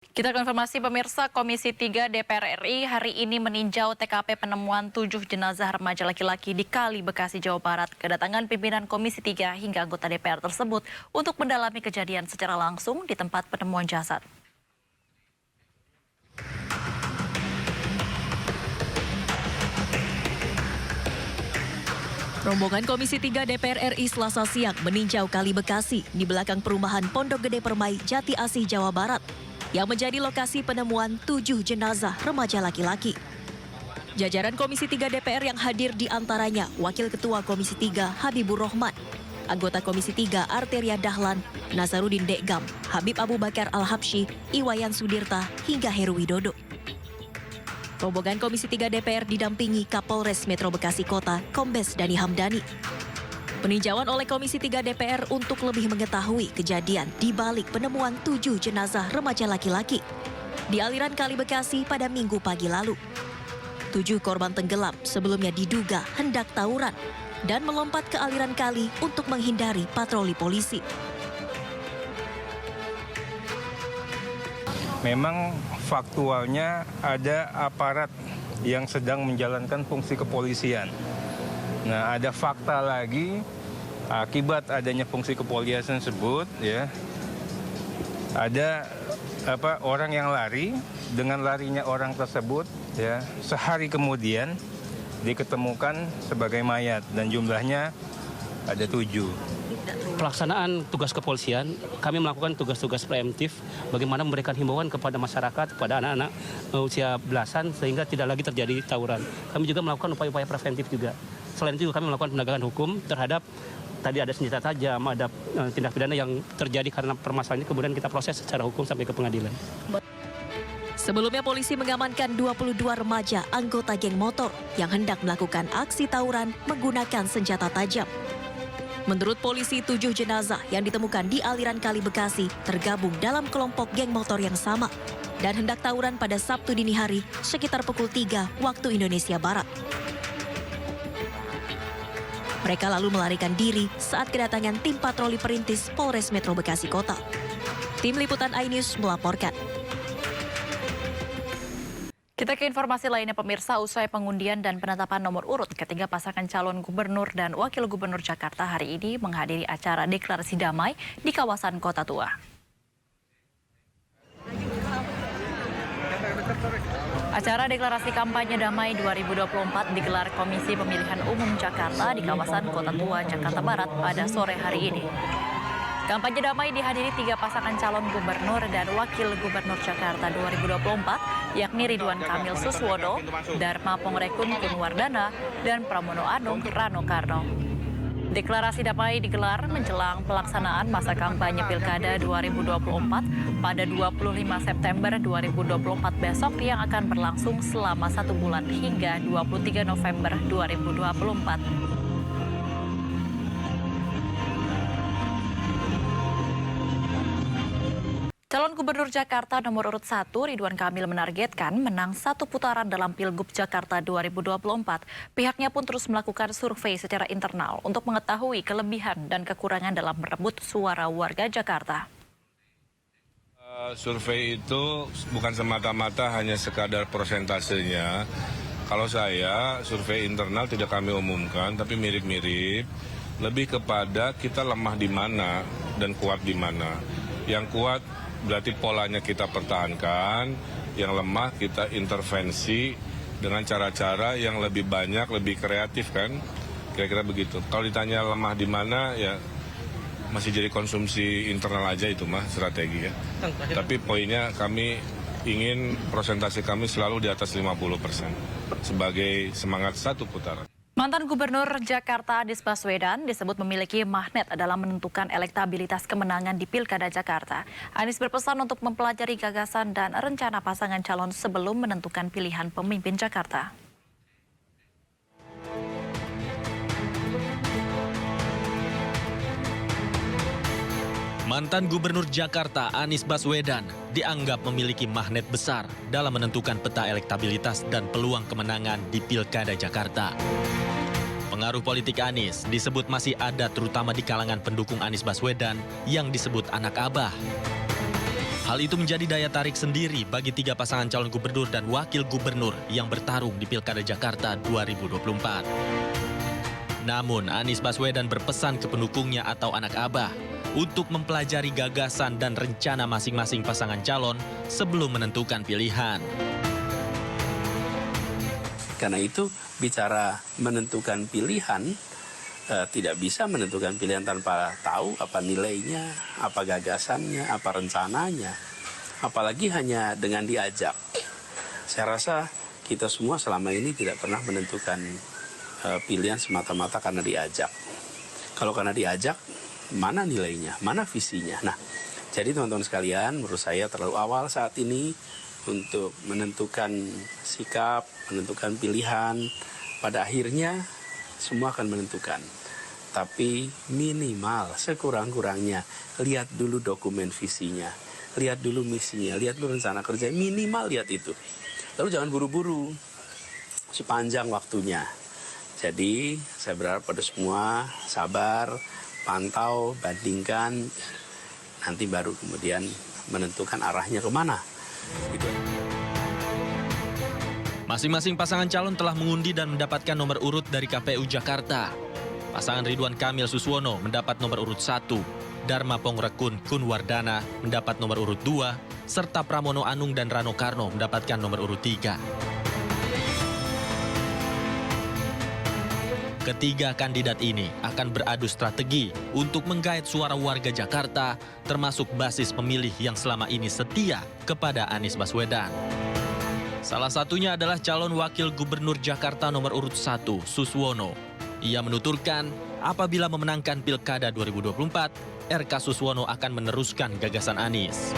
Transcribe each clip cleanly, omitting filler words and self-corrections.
Kita konfirmasi pemirsa, Komisi 3 DPR RI hari ini meninjau TKP penemuan 7 jenazah remaja laki-laki di Kali, Bekasi, Jawa Barat. Kedatangan pimpinan Komisi 3 hingga anggota DPR tersebut untuk mendalami kejadian secara langsung di tempat penemuan jasad. Rombongan Komisi 3 DPR RI Selasa siang meninjau Kali Bekasi di belakang perumahan Pondok Gede Permai, Jati Asih, Jawa Barat, yang menjadi lokasi penemuan 7 jenazah remaja laki-laki. Jajaran Komisi 3 DPR yang hadir di antaranya Wakil Ketua Komisi 3 Habibur Rahman, anggota Komisi 3 Arteria Dahlan, Nazarudin Dekgam, Habib Abu Bakar Al-Habsyi, Iwayan Sudirta, hingga Heru Widodo. Rombongan Komisi 3 DPR didampingi Kapolres Metro Bekasi Kota, Kombes Dani Hamdani. Peninjauan oleh Komisi 3 DPR untuk lebih mengetahui kejadian di balik penemuan 7 jenazah remaja laki-laki di aliran Kali Bekasi pada Minggu pagi lalu. 7 korban tenggelam sebelumnya diduga hendak tawuran dan melompat ke aliran kali untuk menghindari patroli polisi. Memang faktualnya ada aparat yang sedang menjalankan fungsi kepolisian. Nah, ada fakta lagi akibat adanya fungsi kepolisian tersebut, ya. Ada orang yang lari, dengan larinya orang tersebut, ya, sehari kemudian diketemukan sebagai mayat dan jumlahnya ada 7. Pelaksanaan tugas kepolisian, kami melakukan tugas-tugas preemptif bagaimana memberikan himbauan kepada masyarakat, kepada anak-anak usia belasan sehingga tidak lagi terjadi tawuran. Kami juga melakukan upaya-upaya preventif juga. Selain itu kami melakukan penegakan hukum terhadap tadi ada senjata tajam, ada tindak pidana yang terjadi karena permasalahan ini, kemudian kita proses secara hukum sampai ke pengadilan. Sebelumnya polisi mengamankan 22 remaja anggota geng motor yang hendak melakukan aksi tawuran menggunakan senjata tajam. Menurut polisi, 7 jenazah yang ditemukan di aliran Kali Bekasi tergabung dalam kelompok geng motor yang sama dan hendak tawuran pada Sabtu dini hari sekitar pukul 3 waktu Indonesia Barat. Mereka lalu melarikan diri saat kedatangan tim patroli perintis Polres Metro Bekasi Kota. Tim Liputan iNews melaporkan. Kita ke informasi lainnya pemirsa, usai pengundian dan penetapan nomor urut ketiga pasangan calon gubernur dan wakil gubernur Jakarta hari ini menghadiri acara deklarasi damai di kawasan Kota Tua. Acara deklarasi kampanye damai 2024 digelar Komisi Pemilihan Umum Jakarta di kawasan Kota Tua, Jakarta Barat pada sore hari ini. Kampanye damai dihadiri 3 pasangan calon gubernur dan wakil gubernur Jakarta 2024, yakni Ridwan Kamil Suswodo, Dharma Pongrekun Kunwardana, dan Pramono Anung Rano Karno. Deklarasi damai digelar menjelang pelaksanaan masa kampanye Pilkada 2024 pada 25 September 2024 besok yang akan berlangsung selama 1 bulan hingga 23 November 2024. Calon Gubernur Jakarta nomor urut 1 Ridwan Kamil menargetkan menang 1 putaran dalam Pilgub Jakarta 2024. Pihaknya pun terus melakukan survei secara internal untuk mengetahui kelebihan dan kekurangan dalam merebut suara warga Jakarta. Survei itu bukan semata-mata hanya sekadar prosentasenya. Kalau saya, survei internal tidak kami umumkan, tapi mirip-mirip. Lebih kepada kita lemah di mana dan kuat di mana. Yang kuat berarti polanya kita pertahankan, yang lemah kita intervensi dengan cara-cara yang lebih banyak, lebih kreatif kan, kira-kira begitu. Kalau ditanya lemah di mana, ya masih jadi konsumsi internal aja itu mah strategi ya. Tapi poinnya kami ingin persentase kami selalu di atas 50% sebagai semangat 1 putaran. Mantan Gubernur Jakarta Anies Baswedan disebut memiliki magnet dalam menentukan elektabilitas kemenangan di Pilkada Jakarta. Anies berpesan untuk mempelajari gagasan dan rencana pasangan calon sebelum menentukan pilihan pemimpin Jakarta. Mantan Gubernur Jakarta Anies Baswedan dianggap memiliki magnet besar dalam menentukan peta elektabilitas dan peluang kemenangan di Pilkada Jakarta. Pengaruh politik Anies disebut masih ada terutama di kalangan pendukung Anies Baswedan yang disebut anak abah. Hal itu menjadi daya tarik sendiri bagi 3 pasangan calon gubernur dan wakil gubernur yang bertarung di Pilkada Jakarta 2024. Namun, Anies Baswedan berpesan ke pendukungnya atau anak abah untuk mempelajari gagasan dan rencana masing-masing pasangan calon sebelum menentukan pilihan. Karena itu, bicara menentukan pilihan, tidak bisa menentukan pilihan tanpa tahu apa nilainya, apa gagasannya, apa rencananya. Apalagi hanya dengan diajak. Saya rasa kita semua selama ini tidak pernah menentukan pilihan semata-mata karena diajak. Kalau karena diajak, mana nilainya, mana visinya. Nah, jadi teman-teman sekalian, menurut saya terlalu awal saat ini untuk menentukan sikap, menentukan pilihan. Pada akhirnya semua akan menentukan. Tapi minimal, sekurang-kurangnya, lihat dulu dokumen visinya, lihat dulu misinya, lihat dulu rencana kerja, minimal lihat itu. Lalu jangan buru-buru, sepanjang waktunya. Jadi saya berharap pada semua sabar, pantau, bandingkan, nanti baru kemudian menentukan arahnya kemana. Gitu. Masing-masing pasangan calon telah mengundi dan mendapatkan nomor urut dari KPU Jakarta. Pasangan Ridwan Kamil Suswono mendapat nomor urut 1, Dharma Pongrekun Kunwardana mendapat nomor urut 2, serta Pramono Anung dan Rano Karno mendapatkan nomor urut 3. Ketiga kandidat ini akan beradu strategi untuk menggait suara warga Jakarta, termasuk basis pemilih yang selama ini setia kepada Anies Baswedan. Salah satunya adalah calon wakil gubernur Jakarta nomor urut 1, Suswono. Ia menuturkan, apabila memenangkan Pilkada 2024, RK Suswono akan meneruskan gagasan Anies.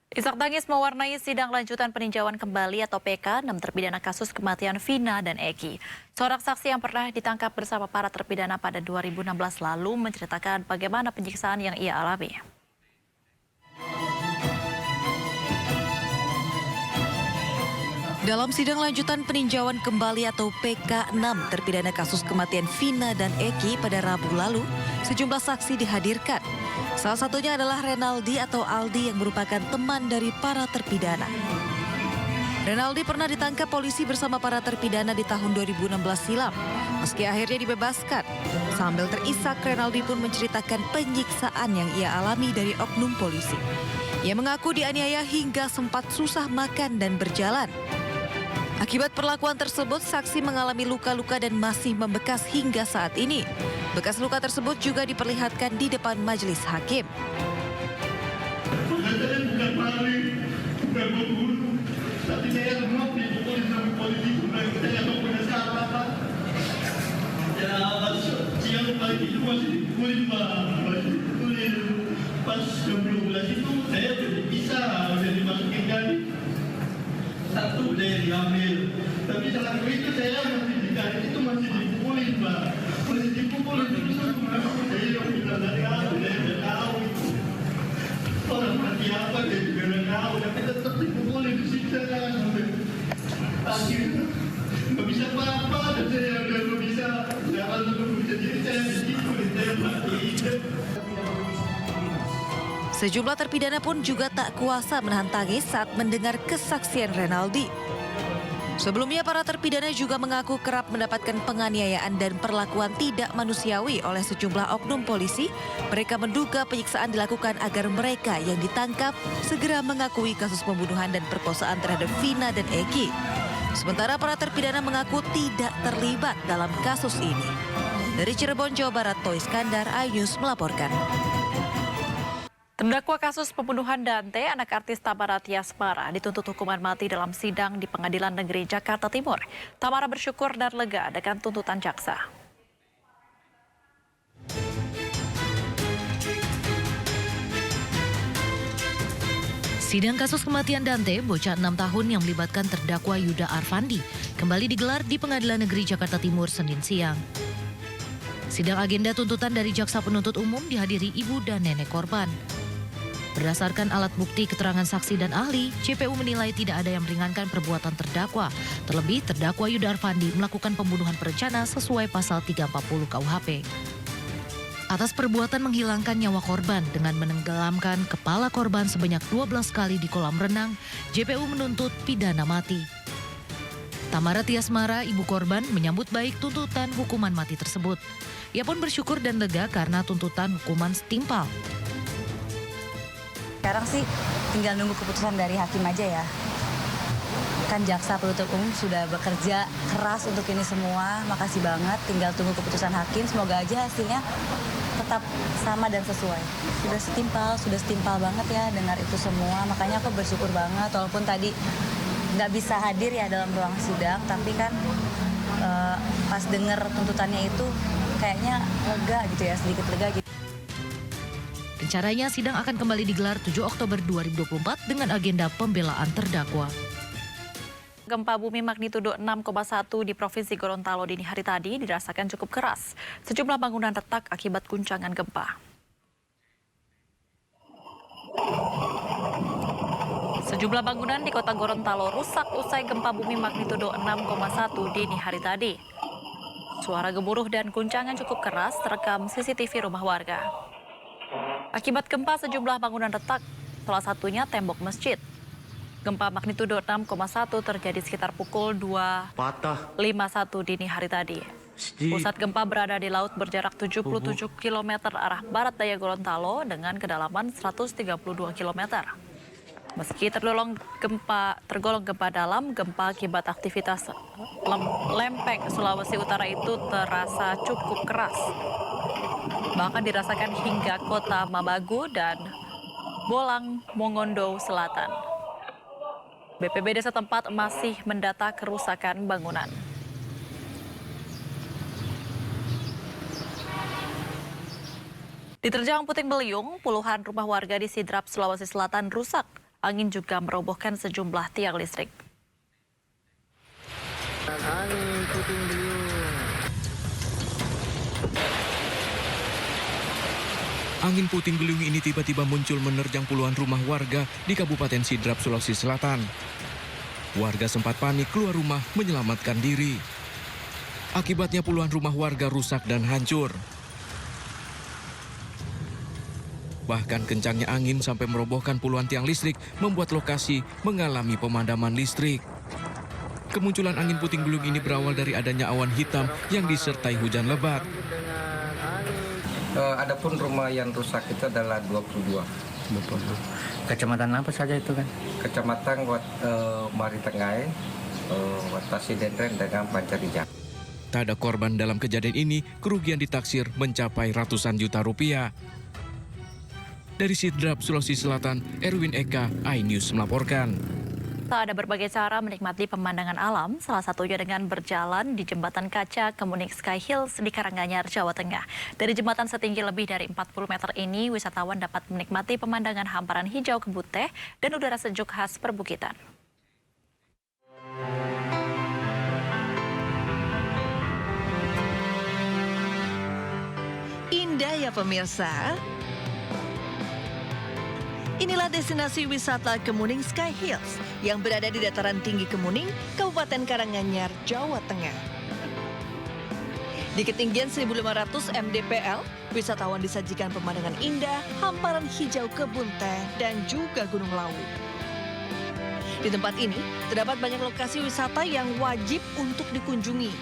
Isak tangis mewarnai sidang lanjutan peninjauan kembali atau PK 6 terpidana kasus kematian Vina dan Eki. Seorang saksi yang pernah ditangkap bersama para terpidana pada 2016 lalu menceritakan bagaimana penyiksaan yang ia alami. Dalam sidang lanjutan peninjauan kembali atau PK 6 terpidana kasus kematian Vina dan Eki pada Rabu lalu, sejumlah saksi dihadirkan. Salah satunya adalah Renaldi atau Aldi yang merupakan teman dari para terpidana. Renaldi pernah ditangkap polisi bersama para terpidana di tahun 2016 silam, meski akhirnya dibebaskan. Sambil terisak, Renaldi pun menceritakan penyiksaan yang ia alami dari oknum polisi. Ia mengaku dianiaya hingga sempat susah makan dan berjalan. Akibat perlakuan tersebut, saksi mengalami luka-luka dan masih membekas hingga saat ini. Bekas luka tersebut juga diperlihatkan di depan majelis hakim. Bukan maling, bukan membunuh, tapi saya memang dipukul sama polisi, saya tak punya apa-apa. Ya, siang pagi itu masih dipukulin, masih dipukulin. Pas jam 12 itu saya dipisah, udah dimasukin kali. Satu dia diambil, tapi setelah itu saya masih dikali itu masih dipukulin, Pak. Masih dipukulin terus saya yang bilang dari awal, saya udah tahu itu. Orang mati apa dia juga udah tahu, tapi tetap dipukulin disiksa kan sampai akhirnya nggak bisa apa-apa, dan saya udah nggak bisa, jangan bisa diri saya dipukulin, saya mati. Sejumlah terpidana pun juga tak kuasa menahan tangis saat mendengar kesaksian Renaldi. Sebelumnya para terpidana juga mengaku kerap mendapatkan penganiayaan dan perlakuan tidak manusiawi oleh sejumlah oknum polisi. Mereka menduga penyiksaan dilakukan agar mereka yang ditangkap segera mengakui kasus pembunuhan dan perkosaan terhadap Vina dan Eki. Sementara para terpidana mengaku tidak terlibat dalam kasus ini. Dari Cirebon, Jawa Barat, Toy Iskandar, iNews melaporkan. Terdakwa kasus pembunuhan Dante, anak artis Tamara Tiasmara, dituntut hukuman mati dalam sidang di Pengadilan Negeri Jakarta Timur. Tamara bersyukur dan lega dengan tuntutan jaksa. Sidang kasus kematian Dante, bocah 6 tahun yang melibatkan terdakwa Yuda Arfandi, kembali digelar di Pengadilan Negeri Jakarta Timur Senin siang. Sidang agenda tuntutan dari jaksa penuntut umum dihadiri ibu dan nenek korban. Berdasarkan alat bukti keterangan saksi dan ahli, JPU menilai tidak ada yang meringankan perbuatan terdakwa. Terlebih, terdakwa Yuda Arfandi melakukan pembunuhan berencana sesuai pasal 340 KUHP. atas perbuatan menghilangkan nyawa korban dengan menenggelamkan kepala korban sebanyak 12 kali di kolam renang, JPU menuntut pidana mati. Tamara Tiasmara, ibu korban, menyambut baik tuntutan hukuman mati tersebut. Ia pun bersyukur dan lega karena tuntutan hukuman setimpal. Sekarang sih tinggal nunggu keputusan dari hakim aja ya. Kan jaksa penuntut umum sudah bekerja keras untuk ini semua. Makasih banget, tinggal tunggu keputusan hakim. Semoga aja hasilnya tetap sama dan sesuai. Sudah setimpal banget ya dengar itu semua. Makanya aku bersyukur banget walaupun tadi nggak bisa hadir ya dalam ruang sidang. Tapi kan pas dengar tuntutannya itu kayaknya lega gitu ya, sedikit lega gitu. Rencananya sidang akan kembali digelar 7 Oktober 2024 dengan agenda pembelaan terdakwa. Gempa bumi magnitudo 6,1 di Provinsi Gorontalo dini hari tadi dirasakan cukup keras. Sejumlah bangunan retak akibat guncangan gempa. Sejumlah bangunan di kota Gorontalo rusak usai gempa bumi magnitudo 6,1 dini hari tadi. Suara gemuruh dan guncangan cukup keras terekam CCTV rumah warga. Akibat gempa sejumlah bangunan retak, salah satunya tembok masjid. Gempa magnitudo 6,1 terjadi sekitar pukul 2.51 dini hari tadi. Pusat gempa berada di laut berjarak 77 km arah barat daya Gorontalo dengan kedalaman 132 km. Meski tergolong gempa dalam, gempa akibat aktivitas lempeng Sulawesi Utara itu terasa cukup keras. Bahkan dirasakan hingga kota Mabagu dan Bolang, Mongondo Selatan. BPBD setempat masih mendata kerusakan bangunan. Diterjang puting beliung, puluhan rumah warga di Sidrap, Sulawesi Selatan rusak. Angin juga merobohkan sejumlah tiang listrik. Angin puting beliung. Angin puting beliung ini tiba-tiba muncul menerjang puluhan rumah warga di Kabupaten Sidrap, Sulawesi Selatan. Warga sempat panik keluar rumah menyelamatkan diri. Akibatnya puluhan rumah warga rusak dan hancur. Bahkan kencangnya angin sampai merobohkan puluhan tiang listrik membuat lokasi mengalami pemadaman listrik. Kemunculan angin puting beliung ini berawal dari adanya awan hitam yang disertai hujan lebat. Adapun rumah yang rusak itu adalah 22. Kecamatan apa saja itu kan? Kecamatan Mari Tengah, Watasi Dendren dengan Pancarijang. Tak ada korban dalam kejadian ini, kerugian ditaksir mencapai ratusan juta rupiah. Dari Sidrap, Sulawesi Selatan, Erwin Eka, iNews melaporkan. Ada berbagai cara menikmati pemandangan alam, salah satunya dengan berjalan di Jembatan Kaca Kemuning Sky Hills di Karanganyar, Jawa Tengah. Dari jembatan setinggi lebih dari 40 meter ini, wisatawan dapat menikmati pemandangan hamparan hijau kebun teh dan udara sejuk khas perbukitan. Indah ya pemirsa. Inilah destinasi wisata Kemuning Sky Hills yang berada di dataran tinggi Kemuning, Kabupaten Karanganyar, Jawa Tengah. Di ketinggian 1.500 mdpl, wisatawan disajikan pemandangan indah, hamparan hijau kebun teh, dan juga Gunung Lawu. Di tempat ini, terdapat banyak lokasi wisata yang wajib untuk dikunjungi.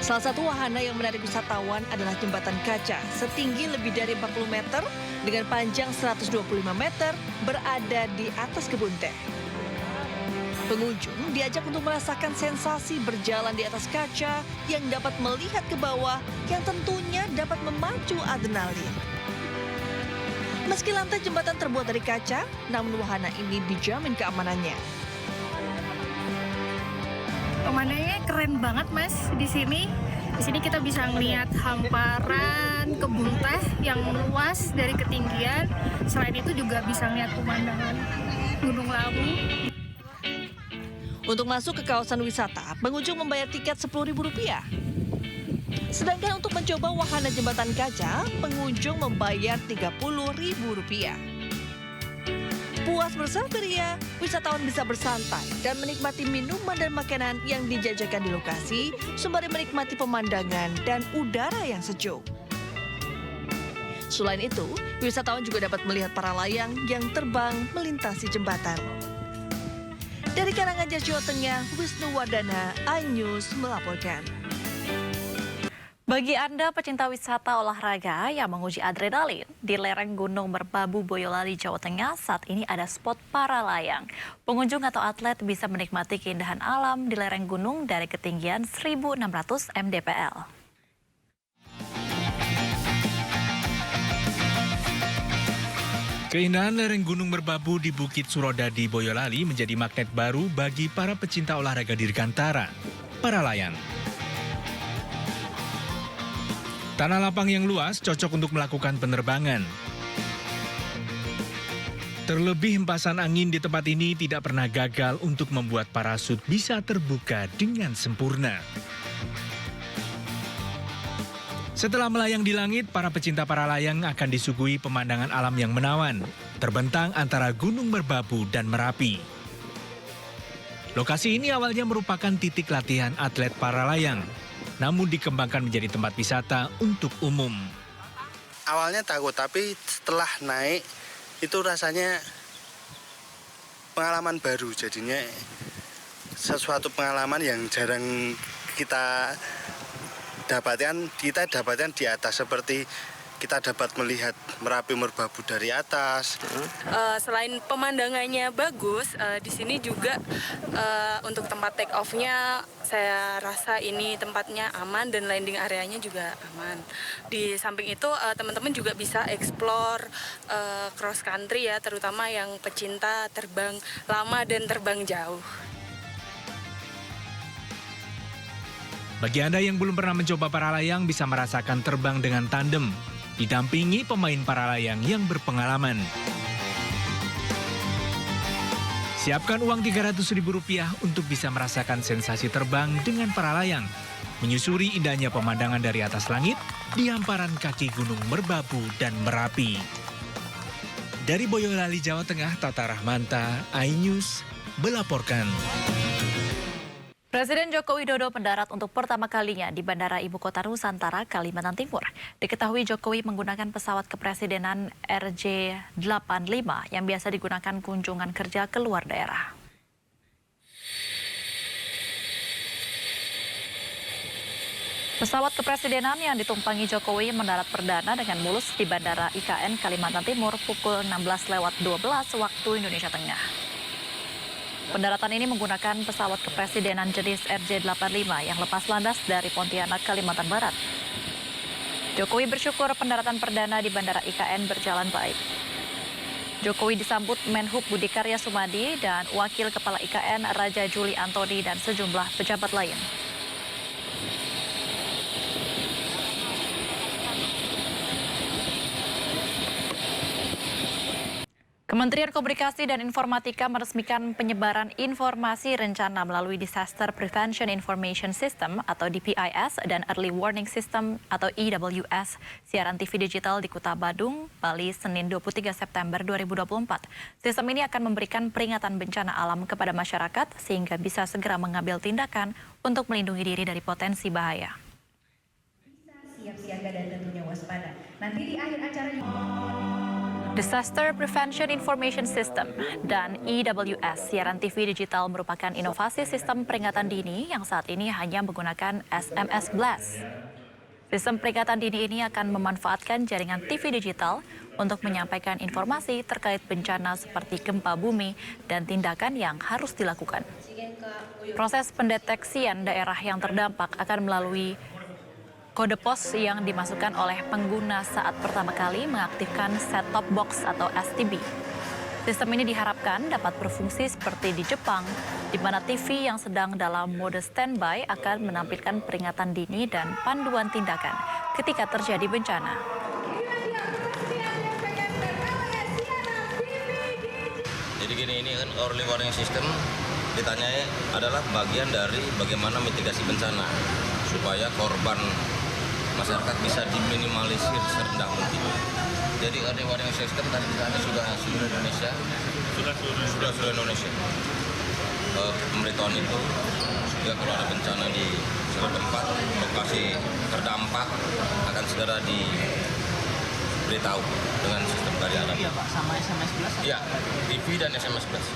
Salah satu wahana yang menarik wisatawan adalah Jembatan Kaca, setinggi lebih dari 40 meter dengan panjang 125 meter berada di atas kebun teh. Pengunjung diajak untuk merasakan sensasi berjalan di atas kaca yang dapat melihat ke bawah yang tentunya dapat memacu adrenalin. Meski lantai jembatan terbuat dari kaca, namun wahana ini dijamin keamanannya. Pemandangannya keren banget Mas di sini. Di sini kita bisa melihat hamparan kebun teh yang luas dari ketinggian. Selain itu juga bisa melihat pemandangan Gunung Lawu. Untuk masuk ke kawasan wisata, pengunjung membayar tiket Rp10.000. Sedangkan untuk mencoba wahana Jembatan Kaca, pengunjung membayar Rp30.000. Puas bersanteria, wisatawan bisa bersantai dan menikmati minuman dan makanan yang dijajakan di lokasi, sembari menikmati pemandangan dan udara yang sejuk. Selain itu, wisatawan juga dapat melihat para layang yang terbang melintasi jembatan. Dari Karanganyar, Jawa Tengah, Wisnu Wardana, iNews melaporkan. Bagi Anda pecinta wisata olahraga yang menguji adrenalin, di lereng Gunung Merbabu, Boyolali, Jawa Tengah, saat ini ada spot para layang. Pengunjung atau atlet bisa menikmati keindahan alam di lereng gunung dari ketinggian 1.600 mdpl. Keindahan lereng Gunung Merbabu di Bukit Surodadi, Boyolali menjadi magnet baru bagi para pecinta olahraga dirgantara, para layang. Tanah lapang yang luas cocok untuk melakukan penerbangan. Terlebih hempasan angin di tempat ini tidak pernah gagal untuk membuat parasut bisa terbuka dengan sempurna. Setelah melayang di langit, para pecinta para layang akan disuguhi pemandangan alam yang menawan, terbentang antara Gunung Merbabu dan Merapi. Lokasi ini awalnya merupakan titik latihan atlet para layang, namun dikembangkan menjadi tempat wisata untuk umum. Awalnya takut, tapi setelah naik itu rasanya pengalaman baru, jadinya sesuatu pengalaman yang jarang kita dapatkan di atas, seperti kita dapat melihat Merapi Merbabu dari atas. Selain pemandangannya bagus, di sini juga untuk tempat take off-nya saya rasa ini tempatnya aman dan landing areanya juga aman. Di samping itu teman-teman juga bisa explore cross country ya, terutama yang pecinta terbang lama dan terbang jauh. Bagi Anda yang belum pernah mencoba para layang bisa merasakan terbang dengan tandem, didampingi pemain para layang yang berpengalaman. Siapkan uang Rp300.000 untuk bisa merasakan sensasi terbang dengan para layang, menyusuri indahnya pemandangan dari atas langit di hamparan kaki Gunung Merbabu dan Merapi. Dari Boyolali, Jawa Tengah, Tata Rahmanta, iNews melaporkan. Presiden Joko Widodo mendarat untuk pertama kalinya di Bandara Ibu Kota Nusantara, Kalimantan Timur. Diketahui Jokowi menggunakan pesawat kepresidenan RJ85 yang biasa digunakan kunjungan kerja ke luar daerah. Pesawat kepresidenan yang ditumpangi Jokowi mendarat perdana dengan mulus di Bandara IKN Kalimantan Timur pukul 16:12 waktu Indonesia Tengah. Pendaratan ini menggunakan pesawat kepresidenan jenis RJ85 yang lepas landas dari Pontianak, Kalimantan Barat. Jokowi bersyukur pendaratan perdana di Bandara IKN berjalan baik. Jokowi disambut Menhub Budi Karya Sumadi dan Wakil Kepala IKN Raja Juli Antoni dan sejumlah pejabat lain. Kementerian Komunikasi dan Informatika meresmikan penyebaran informasi rencana melalui Disaster Prevention Information System atau DPIS dan Early Warning System atau EWS siaran TV digital di Kuta Badung, Bali, Senin 23 September 2024. Sistem ini akan memberikan peringatan bencana alam kepada masyarakat sehingga bisa segera mengambil tindakan untuk melindungi diri dari potensi bahaya. Siap siaga dan tentunya waspada. Nanti di akhir acara Disaster Prevention Information System dan EWS siaran TV digital merupakan inovasi sistem peringatan dini yang saat ini hanya menggunakan SMS Blast. Sistem peringatan dini ini akan memanfaatkan jaringan TV digital untuk menyampaikan informasi terkait bencana seperti gempa bumi dan tindakan yang harus dilakukan. Proses pendeteksian daerah yang terdampak akan melalui kode pos yang dimasukkan oleh pengguna saat pertama kali mengaktifkan set-top box atau STB. Sistem ini diharapkan dapat berfungsi seperti di Jepang, di mana TV yang sedang dalam mode standby akan menampilkan peringatan dini dan panduan tindakan ketika terjadi bencana. Jadi gini, ini kan early warning system ditanyai adalah bagian dari bagaimana mitigasi bencana supaya korban masyarakat bisa diminimalisir serendah mungkin. Jadi early warning system tadi di sana sudah seluruh Indonesia, sudah seluruh Indonesia. Pemberitahuan itu juga kalau ada bencana di suatu tempat lokasi terdampak akan segera diberitahu dengan sistem dari alam. Iya Pak, sama SMS Plus? Iya, TV dan SMS Plus.